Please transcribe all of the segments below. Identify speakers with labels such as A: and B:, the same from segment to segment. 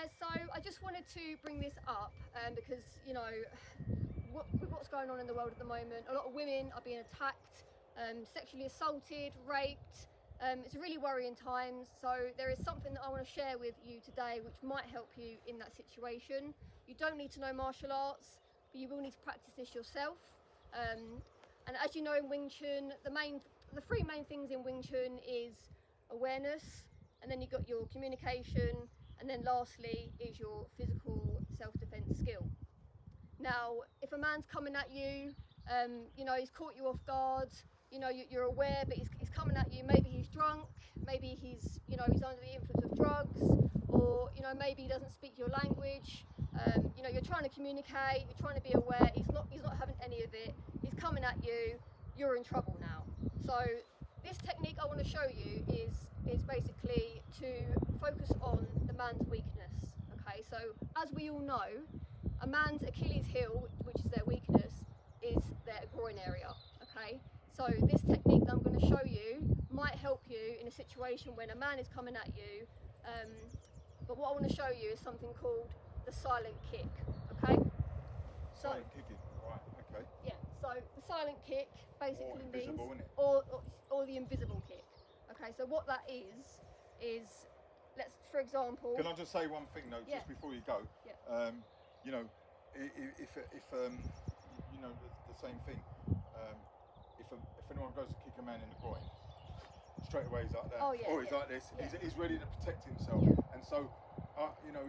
A: guys, so I just wanted to bring this up because, you know, with what's going on in the world at the moment, a lot of women are being attacked, sexually assaulted, raped. It's really worrying times, so there is something that I want to share with you today which might help you in that situation. You don't need to know martial arts, but you will need to practice this yourself. And as you know, in Wing Chun, the three main things in Wing Chun is awareness, and then you've got your communication, and then lastly is your physical self-defense skill. Now, if a man's coming at you, you know, he's caught you off guard, you know, you're aware, but he's coming at you, maybe he's drunk, maybe he's, you know, he's under the influence of drugs, or, you know, maybe he doesn't speak your language, you know, you're trying to communicate, you're trying to be aware, he's not having any of it, he's coming at you, you're in trouble now. So this technique I want to show you is basically to focus on the man's weakness. Okay, so as we all know, a man's Achilles heel, which is their weakness, is their groin area. Okay, so this technique that I'm going to show you might help you in a situation when a man is coming at you, but what I want to show you is something called the silent kick. Okay, so
B: silent kicking, right? Okay.
A: yeah, so the silent kick basically
B: invisible,
A: means,
B: isn't it?
A: or the invisible kick. Okay, so what that is let's, for example.
B: Can I just say one thing though,
A: Yeah.
B: just before you go?
A: Yeah.
B: You know, if you know the same thing. If anyone goes to kick a man in the groin, straight away he's like that.
A: Oh, yeah,
B: or he's
A: yeah,
B: like this.
A: yeah.
B: He's ready to protect himself.
A: Yeah.
B: And so, you know,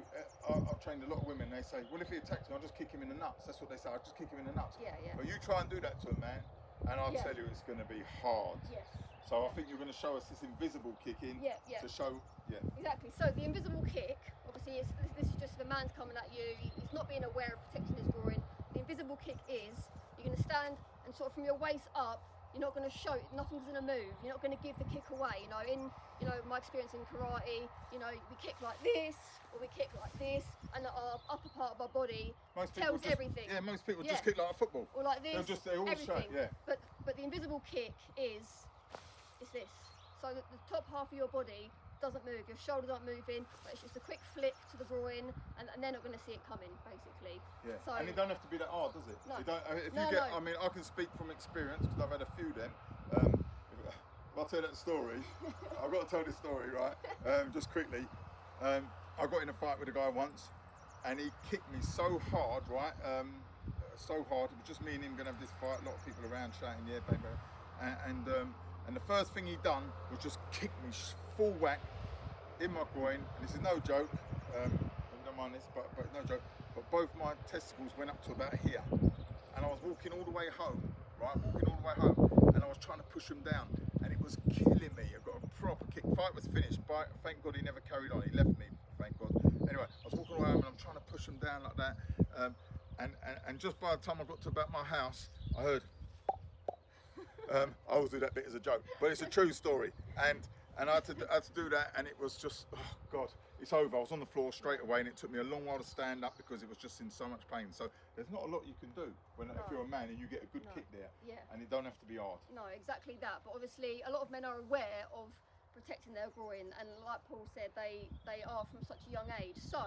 B: I've trained a lot of women. They say, well, if he attacks me, I'll just kick him in the nuts. That's what they say. I'll just kick him in the nuts.
A: Yeah, yeah.
B: But you try and do that to a man, and I'll
A: Yeah.
B: tell you, it's going to be hard.
A: Yes.
B: So I think you're going to show us this invisible kicking.
A: Yeah, yeah.
B: To show, yeah.
A: Exactly. So the invisible kick, obviously, this is just if a man's coming at you, he's not being aware of protecting his groin. The invisible kick is you're going to stand and sort of from your waist up. You're not going to show, nothing's going to move. You're not going to give the kick away. You know, my experience in karate, you know, we kick like this or we kick like this, and our upper part of our body tells everything.
B: Yeah, most people just kick like a football.
A: Or like this.
B: They all
A: everything.
B: show, yeah.
A: But the invisible kick is this. So the top half of your body doesn't move, your shoulders aren't moving, but it's just a quick flick to the groin, and they're not going to see it coming, basically.
B: Yeah.
A: So,
B: and it don't have to be that hard, does it?
A: No.
B: You don't, if
A: No,
B: you get,
A: no.
B: I mean, I can speak from experience because I've had a few of them. I'll tell that story. I've got to tell this story, right? Just quickly. I got in a fight with a guy once, and he kicked me so hard, right? So hard. It was just me and him going to have this fight. A lot of people around shouting, "Yeah, baby!" And the first thing he done was just kick me full whack in my groin. And this is no joke. Don't mind this, but no joke. But both my testicles went up to about here, and I was walking all the way home, right? Walking all the way home, and I was trying to push him down, and it was killing me. I got a proper kick. Fight was finished. But thank God he never carried on. He left me. Thank God. Anyway, I was walking all the way home, and I'm trying to push him down like that. And just by the time I got to about my house, I heard. I always do that bit as a joke, but it's a true story. And I had to do that, and it was just, oh God, it's over. I was on the floor straight away, and it took me a long while to stand up because it was just in so much pain. So there's not a lot you can do if you're a man and you get a good kick there.
A: Yeah.
B: And it don't have to be hard.
A: No, exactly that. But obviously, a lot of men are aware of protecting their groin, and like Paul said, they are from such a young age. So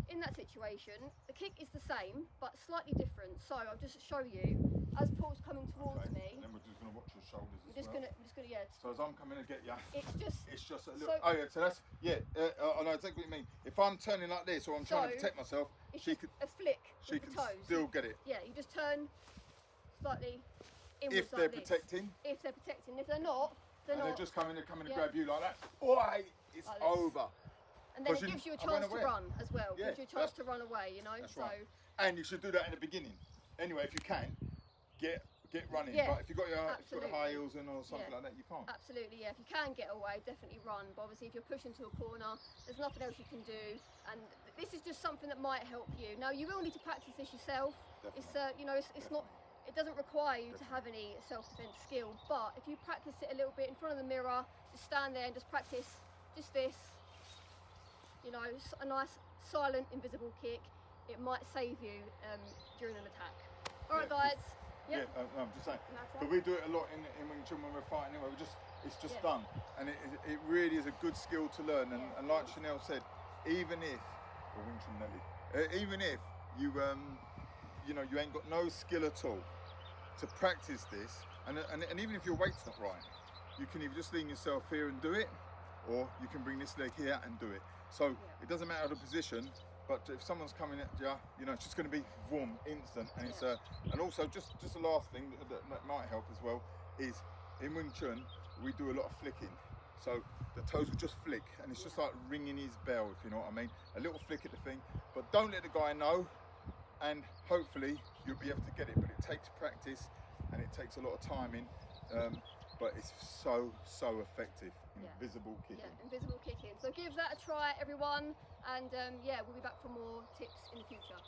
A: in that situation, the kick is the same but slightly different. So I'll just show you as Paul's coming towards me.
B: And then we're just going to watch your shoulders
A: I'm
B: as
A: just
B: well.
A: gonna yeah.
B: So as I'm coming to get you,
A: It's
B: just a little.
A: so-
B: oh yeah, so that's I know exactly what you mean. If I'm turning like this or I'm trying to protect myself,
A: it's
B: she
A: just
B: could
A: a flick
B: she
A: with
B: can
A: the toes.
B: still get it.
A: Yeah, you just turn slightly inwards
B: If they're
A: like this.
B: protecting.
A: If they're protecting. If they're not,
B: And they're just coming to
A: Yeah.
B: grab you like that. Oi, it's
A: Like this.
B: over.
A: And then it
B: 'Cause
A: gives you a
B: I went
A: chance to
B: away.
A: run as well.
B: Yeah,
A: Gives you a chance to run away, you know.
B: That's
A: so
B: right. And you should do that in the beginning. Anyway, if you can, get running.
A: Yeah,
B: But if you've got your
A: absolutely.
B: high heels in or something
A: Yeah.
B: like that, you can't.
A: absolutely, yeah. If you can get away, definitely run. But obviously, if you're pushed into a corner, there's nothing else you can do. And this is just something that might help you. Now, you will need to practice this yourself. It's you know, it's not. It doesn't require you to have any self-defense skill. But if you practice it a little bit in front of the mirror, just stand there and just practice just this. You know, a nice silent, invisible kick. It might save you during an attack. All right, guys.
B: Yeah, no, I'm just saying.
A: That's
B: But
A: it.
B: we do it a lot in Wing Chun when we're fighting anyway. It's just
A: Yeah.
B: done. And it really is a good skill to learn. And,
A: Yeah.
B: and like Chanel said, even if or Wing Chun Nelly. Even if you you know, you ain't got no skill at all, to practice this, and even if your weight's not right, you can either just lean yourself here and do it, or you can bring this leg here and do it. So it doesn't matter the position, but if someone's coming at you, you know, it's just going to be warm, instant, and it's and also just the last thing that might help as well is in Wing Chun we do a lot of flicking. So the toes will just flick, and it's just like ringing his bell, if you know what I mean. A little flick at the thing, but don't let the guy know, and hopefully you'll be able to get it. But it takes practice, and it takes a lot of timing. But it's so effective. Invisible kicking.
A: Yeah, invisible kicking. So give that a try, everyone, and yeah, we'll be back for more tips in the future.